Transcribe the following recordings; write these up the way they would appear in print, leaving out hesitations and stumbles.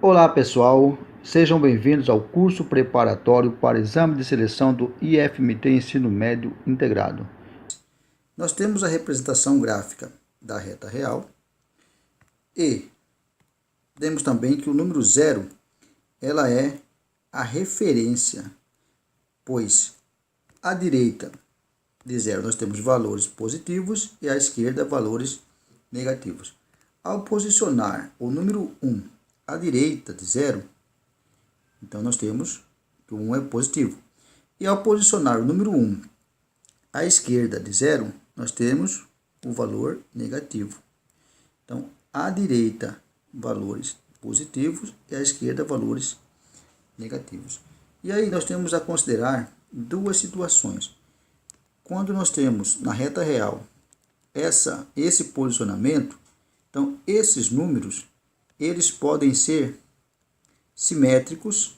Olá pessoal, sejam bem-vindos ao curso preparatório para exame de seleção do IFMT Ensino Médio Integrado. Nós temos a representação gráfica da reta real e temos também que o número 0 ela é a referência, pois à direita de 0 nós temos valores positivos e à esquerda valores negativos. Ao posicionar o número 1 à direita de 0, então nós temos que o 1 é positivo. E ao posicionar o número 1 à esquerda de 0, nós temos o valor negativo. Então, à direita, valores positivos e à esquerda, valores negativos. E aí nós temos a considerar duas situações. Quando nós temos na reta real esse posicionamento, então esses números eles podem ser simétricos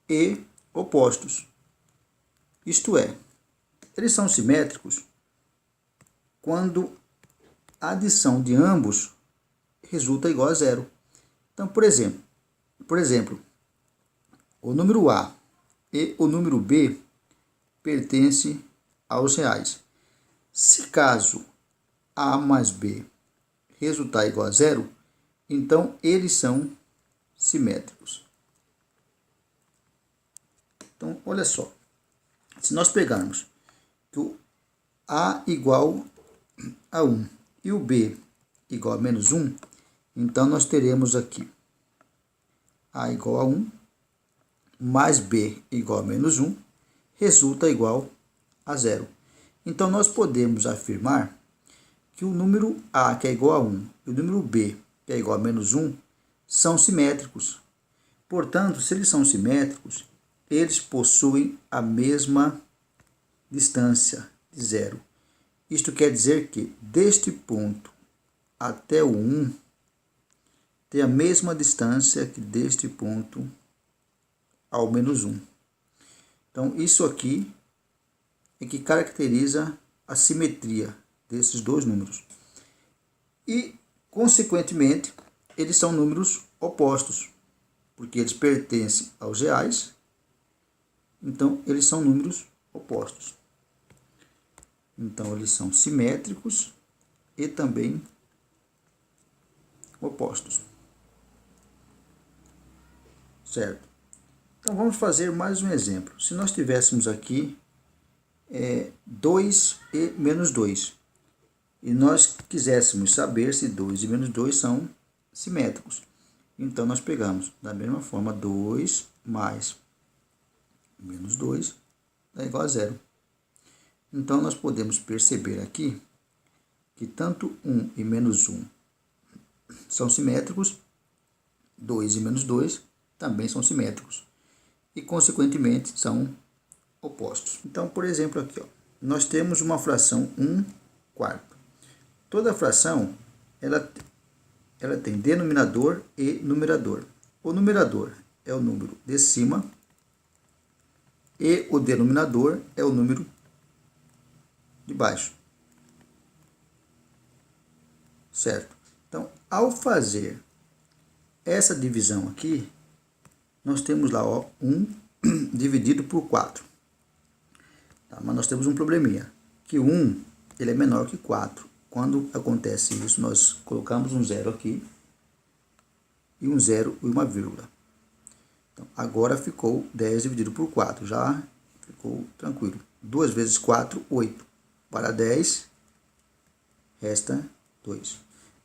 e opostos. Isto é, eles são simétricos quando a adição de ambos resulta igual a 0. Então, por exemplo, o número A e o número B pertencem aos reais. Se caso A mais B resultar igual a 0, então eles são simétricos. Então, olha só. Se nós pegarmos que o A igual a 1 e o B igual a menos 1, então nós teremos aqui A igual a 1 mais B igual a menos 1 resulta igual a 0. Então, nós podemos afirmar que o número A, que é igual a 1, e o número B, que é igual a menos 1, são simétricos. Portanto, se eles são simétricos, eles possuem a mesma distância de 0. Isto quer dizer que deste ponto até o 1 tem a mesma distância que deste ponto ao menos 1. Então, isso aqui é que caracteriza a simetria desses dois números. E, consequentemente, eles são números opostos, porque eles pertencem aos reais, então eles são números opostos. Então, eles são simétricos e também opostos. Certo? Então, vamos fazer mais um exemplo. Se nós tivéssemos aqui 2 e menos 2, e nós quiséssemos saber se 2 e menos 2 são simétricos, então nós pegamos da mesma forma 2 mais menos 2 é igual a 0. Então, nós podemos perceber aqui que tanto 1 e menos 1 são simétricos, 2 e menos 2 também são simétricos e, consequentemente, são opostos. Então, por exemplo, aqui, nós temos uma fração 1/4. Toda fração ela tem denominador e numerador. O numerador é o número de cima e o denominador é o número de baixo. Certo? Então, ao fazer essa divisão aqui, nós temos lá 1 dividido por 4. Tá? Mas nós temos um probleminha, que 1 ele é menor que 4. Quando acontece isso, nós colocamos um 0 aqui, e um 0 e uma vírgula. Então, agora ficou 10 dividido por 4, já ficou tranquilo. 2 vezes 4, 8. Para 10, resta 2.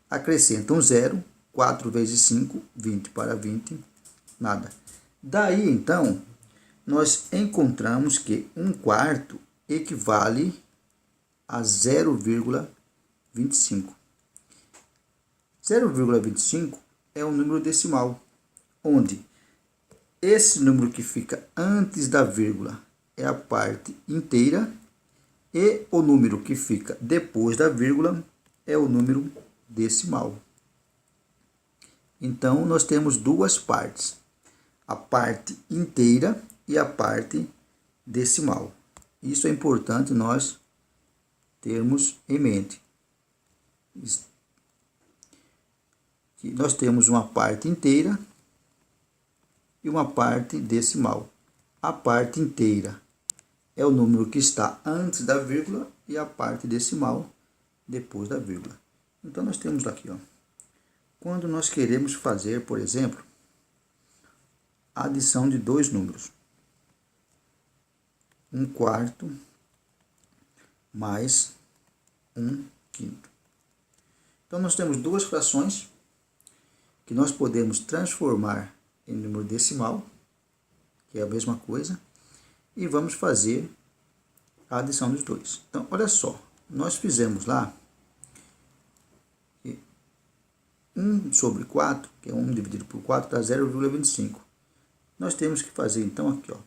Acrescenta um 0, 4 vezes 5, 20. Para 20, nada. Daí, então, nós encontramos que 1/4 equivale a 0,25. 0,25 é um número decimal, onde esse número que fica antes da vírgula é a parte inteira e o número que fica depois da vírgula é o número decimal. Então, nós temos duas partes. a parte inteira e a parte decimal. Isso é importante nós termos em mente. Que nós temos uma parte inteira e uma parte decimal. A parte inteira é o número que está antes da vírgula e a parte decimal depois da vírgula. Então nós temos aqui, ó, quando nós queremos fazer, por exemplo, a adição de dois números. 1/4 mais 1/5. Então nós temos duas frações que nós podemos transformar em número decimal, que é a mesma coisa, e vamos fazer a adição dos dois. Então, olha só, nós fizemos lá 1/4, que é 1 dividido por 4, dá 0,25. Nós temos que fazer, então, aqui, ó,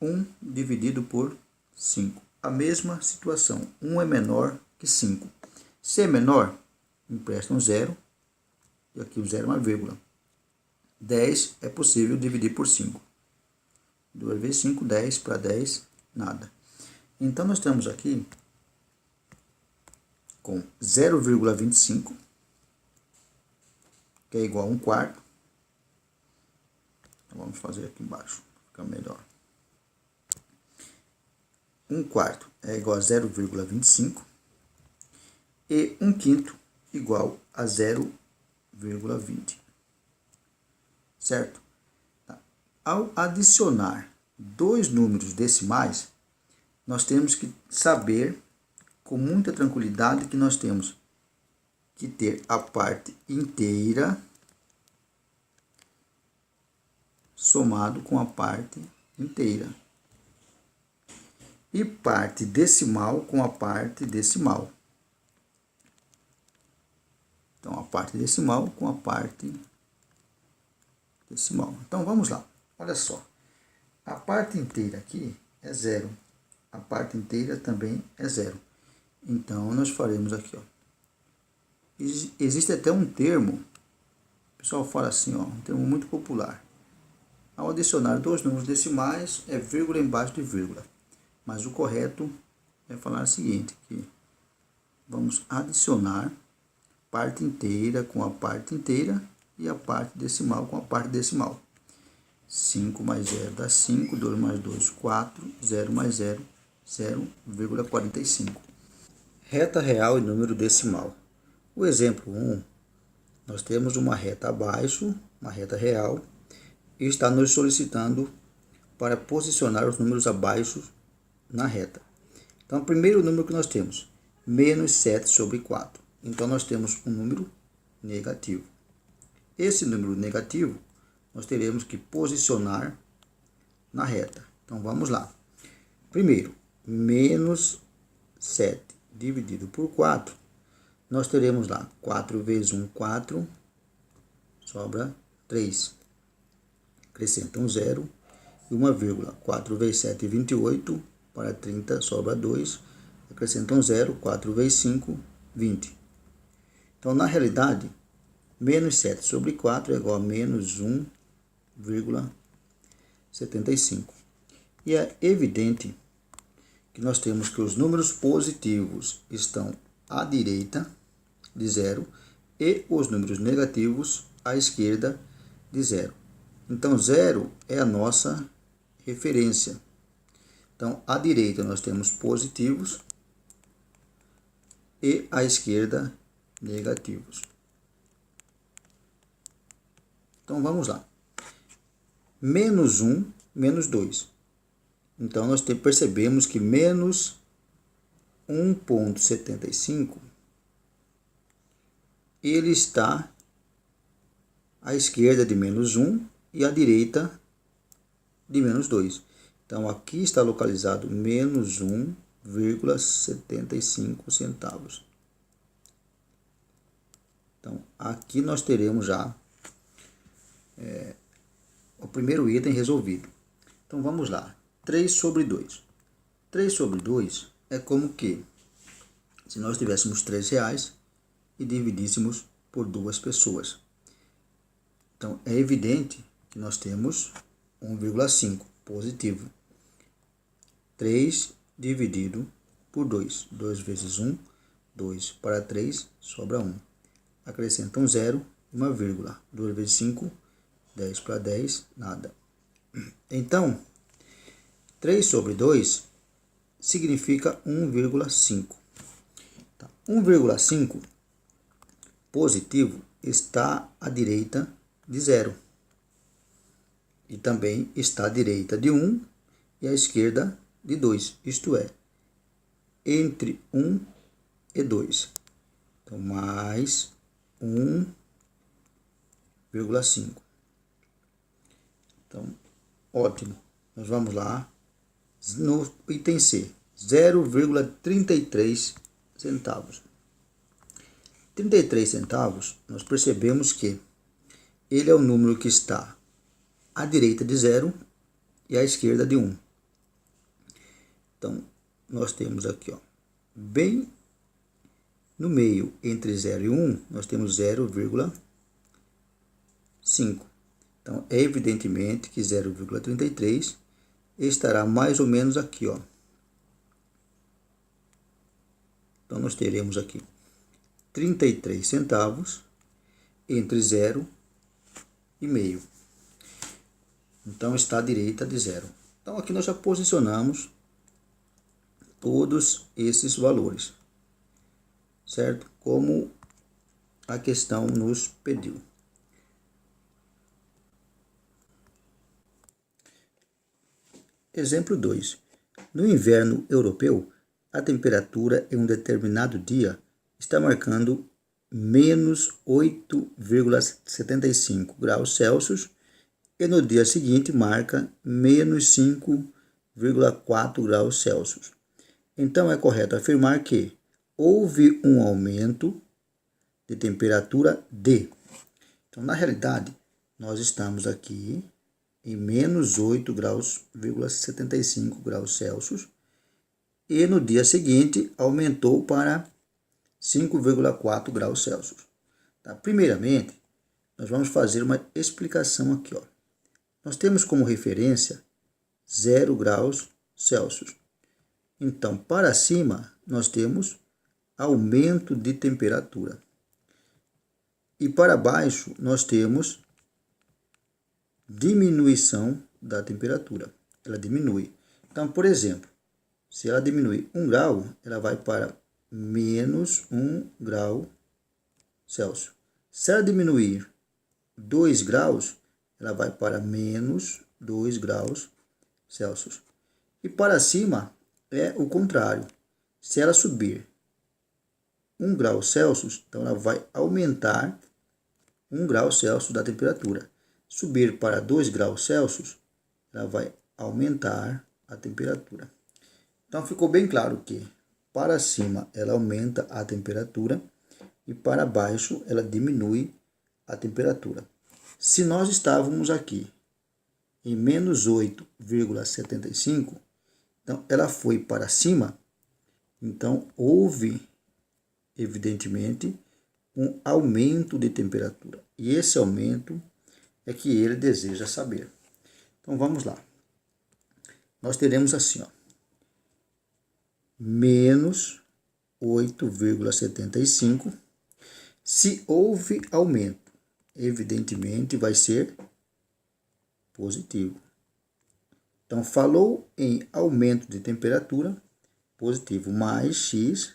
1 dividido por 5. A mesma situação, 1 é menor que 5. Se é menor, empresta um zero, e aqui o zero é uma vírgula. 10 é possível dividir por 5. 2 vezes 5, 10, para 10, nada. Então, nós estamos aqui com 0,25, que é igual a 1/4. Então, vamos fazer aqui embaixo, fica melhor. 1/4 é igual a 0,25 e 1/5 igual a 0,20. Certo? Ao adicionar dois números decimais, nós temos que saber com muita tranquilidade que nós temos que ter a parte inteira somado com a parte inteira. E parte decimal com a parte decimal. Então, a parte decimal com a parte decimal. Então, vamos lá. Olha só. A parte inteira aqui é 0. A parte inteira também é 0. Então, nós faremos aqui, ó. Existe até um termo, o pessoal fala assim, ó, um termo muito popular. Ao adicionar dois números decimais, é vírgula embaixo de vírgula. Mas o correto é falar o seguinte, que vamos adicionar parte inteira com a parte inteira e a parte decimal com a parte decimal. 5 mais 0 dá 5, 2 mais 2, 4, 0 mais 0, 0,45. Reta real e número decimal. O exemplo 1, nós temos uma reta abaixo, uma reta real, e está nos solicitando para posicionar os números abaixo na reta. Então, o primeiro número que nós temos, menos 7/4. Então, nós temos um número negativo. Esse número negativo, nós teremos que posicionar na reta. Então, vamos lá. Primeiro, menos 7 dividido por 4. Nós teremos lá 4 vezes 1, 4, sobra 3. Acrescenta um zero e uma vírgula. 4 vezes 7, 28, para 30, sobra 2. Acrescenta um zero, 4 vezes 5, 20. Então, na realidade, menos 7/4 é igual a menos 1,75. E é evidente que nós temos que os números positivos estão à direita de 0 e os números negativos à esquerda de 0. Então, 0 é a nossa referência. Então, à direita nós temos positivos e à esquerda negativos. Então, vamos lá. Menos 1, menos 2. Então, nós percebemos que menos 1,75 ele está à esquerda de menos 1 e à direita de menos 2. Então, aqui está localizado menos 1,75 centavos. Então, aqui nós teremos já o primeiro item resolvido. Então, vamos lá. 3/2. 3/2 é como que, se nós tivéssemos R$3 e dividíssemos por duas pessoas. Então, é evidente que nós temos 1,5, positivo. 3 dividido por 2. 2 vezes 1, 2 para 3, sobra 1. Acrescenta um zero e uma vírgula. 2 vezes 5, 10 para 10, nada. Então, 3 sobre 2 significa 1,5. 1,5 positivo está à direita de 0. E também está à direita de 1 e à esquerda de 2. Isto é, entre 1 e 2. Então, mais 1,5. Então, ótimo. Nós vamos lá no item C, 0,33 centavos. 33 centavos, nós percebemos que ele é o número que está à direita de 0 e à esquerda de 1. Então, nós temos aqui, ó, bem no meio, entre 0 e 1, nós temos 0,5. Então, é evidentemente que 0,33 estará mais ou menos aqui, ó. Então, nós teremos aqui 33 centavos entre 0 e meio. Então, está à direita de 0. Então, aqui nós já posicionamos todos esses valores, certo? Como a questão nos pediu. Exemplo 2. No inverno europeu, a temperatura em um determinado dia está marcando menos 8,75 graus Celsius e no dia seguinte marca menos 5,4 graus Celsius. Então, é correto afirmar que houve um aumento de temperatura D. Então, na realidade, nós estamos aqui em menos 8,75 graus Celsius e no dia seguinte aumentou para 5,4 graus Celsius. Tá? Primeiramente, nós vamos fazer uma explicação aqui, ó. Nós temos como referência 0 graus Celsius. Então, para cima, nós temos aumento de temperatura. E para baixo, nós temos diminuição da temperatura. Ela diminui. Então, por exemplo, se ela diminuir 1 grau, ela vai para menos 1 grau Celsius. Se ela diminuir 2 graus, ela vai para menos 2 graus Celsius. E para cima é o contrário. Se ela subir 1 grau Celsius, então ela vai aumentar 1 grau Celsius da temperatura. Subir para 2 graus Celsius, ela vai aumentar a temperatura. Então ficou bem claro que para cima ela aumenta a temperatura e para baixo ela diminui a temperatura. Se nós estávamos aqui em menos 8,75, então ela foi para cima, então houve evidentemente um aumento de temperatura. E esse aumento é que ele deseja saber. Então vamos lá. Nós teremos assim, ó, menos 8,75. Se houve aumento, evidentemente vai ser positivo. Então, falou em aumento de temperatura, positivo, mais x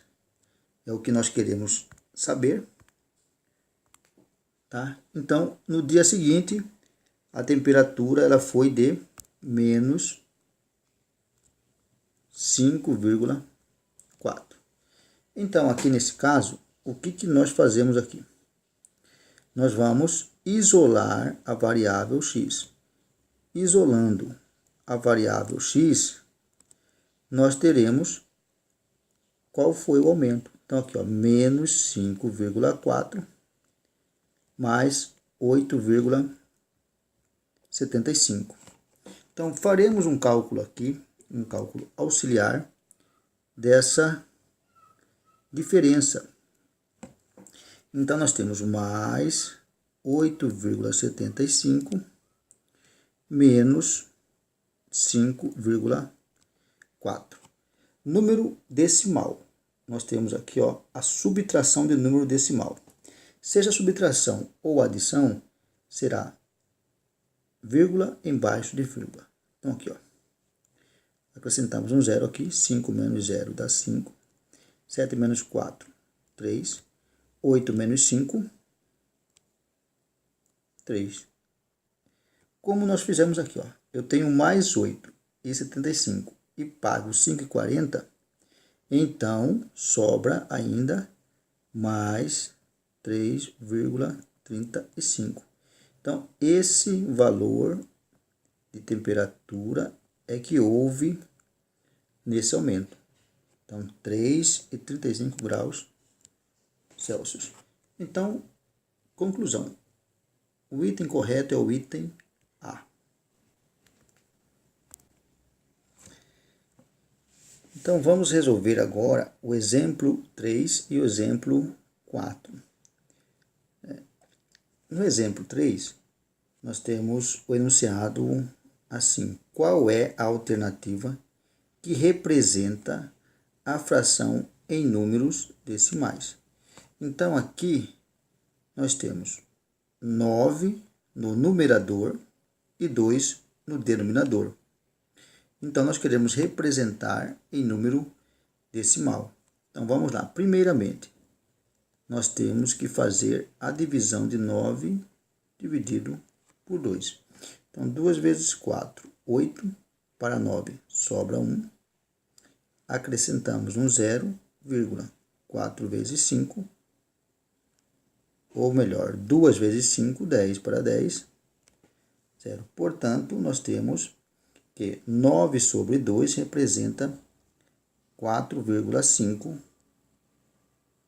é o que nós queremos saber. Tá? Então, no dia seguinte, a temperatura ela foi de menos 5,4. Então, aqui nesse caso, o que nós fazemos aqui? Nós vamos isolar a variável x. Isolando a variável x, nós teremos qual foi o aumento. Então, aqui, ó, menos 5,4 mais 8,75. Então, faremos um cálculo aqui, um cálculo auxiliar dessa diferença. Então, nós temos mais 8,75 menos 5,4. Número decimal. Nós temos aqui, ó, a subtração de número decimal. Seja subtração ou adição, será vírgula embaixo de vírgula. Então, aqui, ó, acrescentamos um zero aqui. 5 menos 0 dá 5. 7 menos 4, 3. 8 menos 5, 3. Como nós fizemos aqui, ó, eu tenho mais 8 e 75 e pago 5,40, então sobra ainda mais 3,35. Então, esse valor de temperatura é que houve nesse aumento. Então, 3,35 graus Celsius. Então, conclusão. O item correto é o item A. Então, vamos resolver agora o exemplo 3 e o exemplo 4. No exemplo 3, nós temos o enunciado assim: qual é a alternativa que representa a fração em números decimais? Então, aqui nós temos 9 no numerador e 2 no denominador. Então, nós queremos representar em número decimal. Então, vamos lá. Primeiramente, nós temos que fazer a divisão de 9 dividido por 2. Então, 2 vezes 4, 8 para 9, sobra 1. Acrescentamos um 0, 4 vezes 5, ou melhor, 2 vezes 5, 10 para 10, 0. Portanto, nós temos que 9 sobre 2 representa 4,5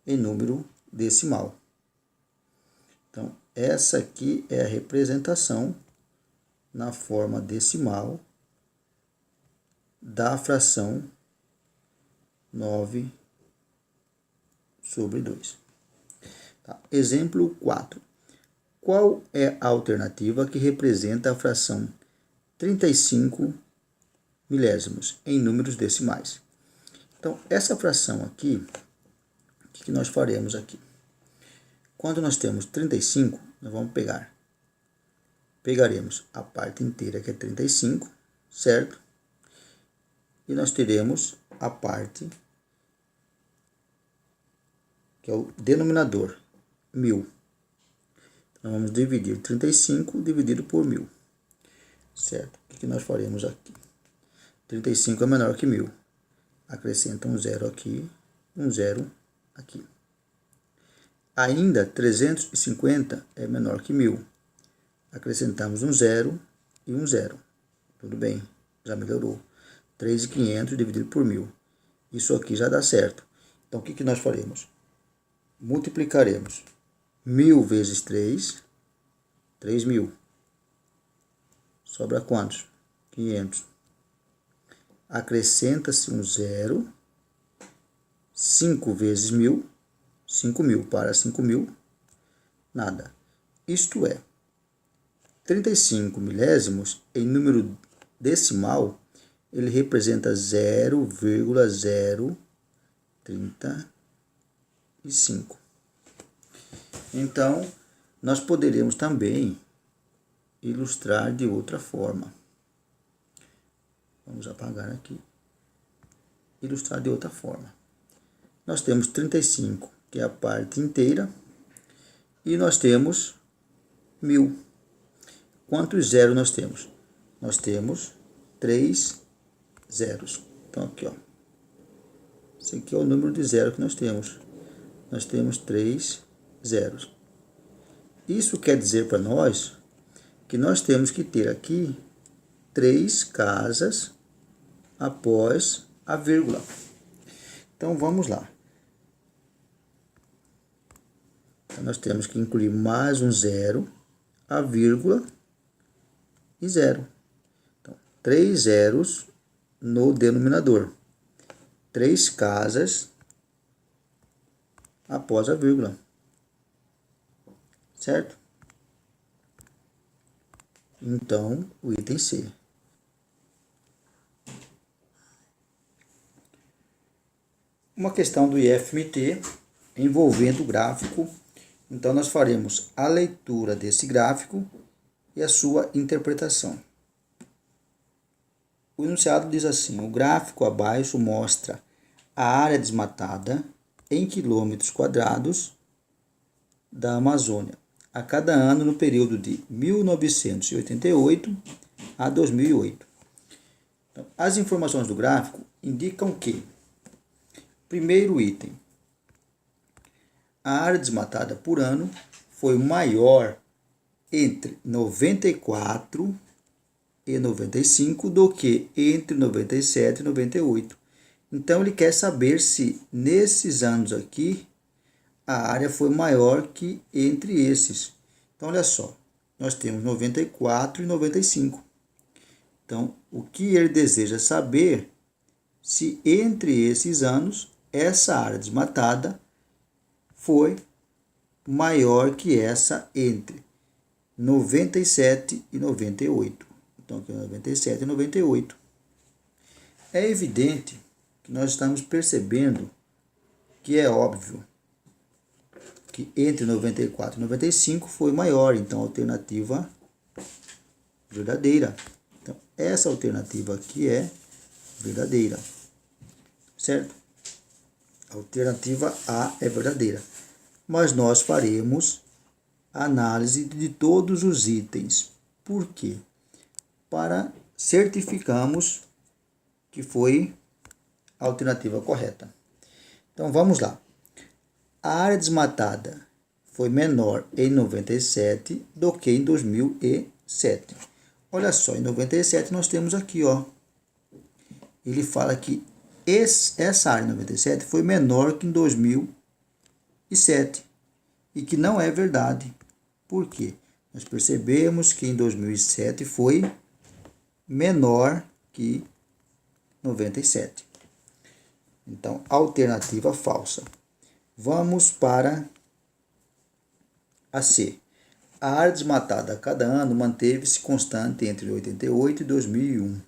em número decimal. Então, essa aqui é a representação na forma decimal da fração 9 sobre 2. Tá. Exemplo 4. Qual é a alternativa que representa a fração 35 milésimos em números decimais? Então, essa fração aqui, o que nós faremos aqui? Quando nós temos 35, nós vamos pegaremos a parte inteira, que é 35, certo? E nós teremos a parte, que é o denominador, 1000. Então, vamos dividir 35 dividido por 1000, certo? O que nós faremos aqui? 35 é menor que 1000. Acrescenta um zero aqui, um zero aqui. Ainda 350 é menor que 1000. Acrescentamos um zero e um zero. Tudo bem, já melhorou. 3.500 dividido por 1000. Isso aqui já dá certo. Então, o que nós faremos? Multiplicaremos 1000 vezes 3, 3.000. Sobra quantos? 500. Acrescenta-se um zero. 5 vezes 1000, 5.000 para 5.000, nada. Isto é, 35 milésimos em número decimal, ele representa 0,035. Então, nós poderíamos também ilustrar de outra forma. Vamos apagar aqui. Ilustrar de outra forma. Nós temos 35, que é a parte inteira, e nós temos 1000. Quantos zeros nós temos? Nós temos 3 zeros. Então, aqui, ó. Esse aqui é o número de zero que nós temos. Nós temos 3 zeros. Isso quer dizer para nós que nós temos que ter aqui 3 casas após a vírgula. Então, vamos lá. Então, nós temos que incluir mais um zero, a vírgula e zero. Então, 3 zeros no denominador. 3 casas após a vírgula. Certo? Então, o item C. Uma questão do IFMT envolvendo o gráfico. Então, nós faremos a leitura desse gráfico e a sua interpretação. O enunciado diz assim: o gráfico abaixo mostra a área desmatada em quilômetros quadrados da Amazônia a cada ano no período de 1988 a 2008. Então, as informações do gráfico indicam que, primeiro item, a área desmatada por ano foi maior entre 94 e 95 do que entre 97 e 98. Então, ele quer saber se nesses anos aqui a área foi maior que entre esses. Então, olha só, nós temos 94 e 95. Então, o que ele deseja saber se entre esses anos essa área desmatada foi maior que essa entre 97 e 98. Então, aqui é 97 e 98. É evidente que nós estamos percebendo que é óbvio que entre 94 e 95 foi maior, então a alternativa verdadeira. Então, essa alternativa aqui é verdadeira, certo? A alternativa A é verdadeira. Mas nós faremos análise de todos os itens. Por quê? Para certificarmos que foi a alternativa correta. Então, vamos lá. A área desmatada foi menor em 97 do que em 2007. Olha só, em 97 nós temos aqui, ó. Ele fala que essa área em 97 foi menor que em 2007. E que não é verdade. Por quê? Nós percebemos que em 2007 foi menor que 97. Então, alternativa falsa. Vamos para a C. A área desmatada a cada ano manteve-se constante entre 88 e 2001.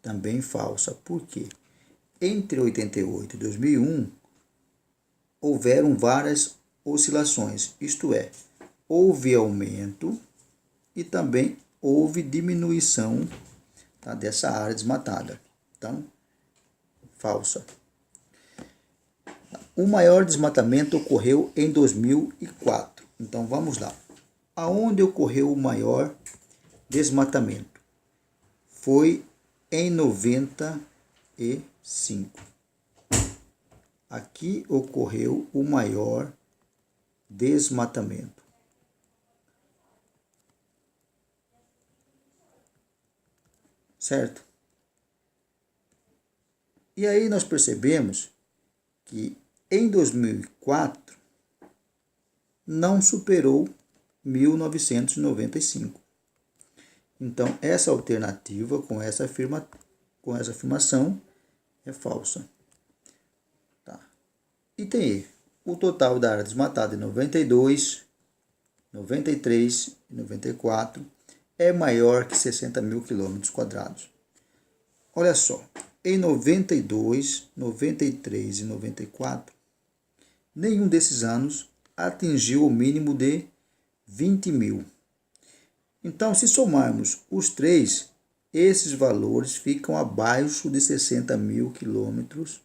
Também falsa. Por quê? Entre 88 e 2001, houveram várias oscilações, isto é, houve aumento e também houve diminuição, tá, dessa área desmatada. Então, falsa. O maior desmatamento ocorreu em 2004. Então, vamos lá. Aonde ocorreu o maior desmatamento? Foi em 95. Aqui ocorreu o maior desmatamento. Certo? E aí nós percebemos que em 2004 não superou 1995. Então, essa alternativa com essa afirmação é falsa. Tá. Item E. O total da área desmatada em 92, 93 e 94 é maior que 60 mil quilômetros quadrados. Olha só, em 92, 93 e 94, nenhum desses anos atingiu o mínimo de 20 mil. Então, se somarmos os três, esses valores ficam abaixo de 60 mil quilômetros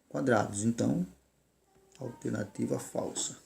quadrados. Então, alternativa falsa.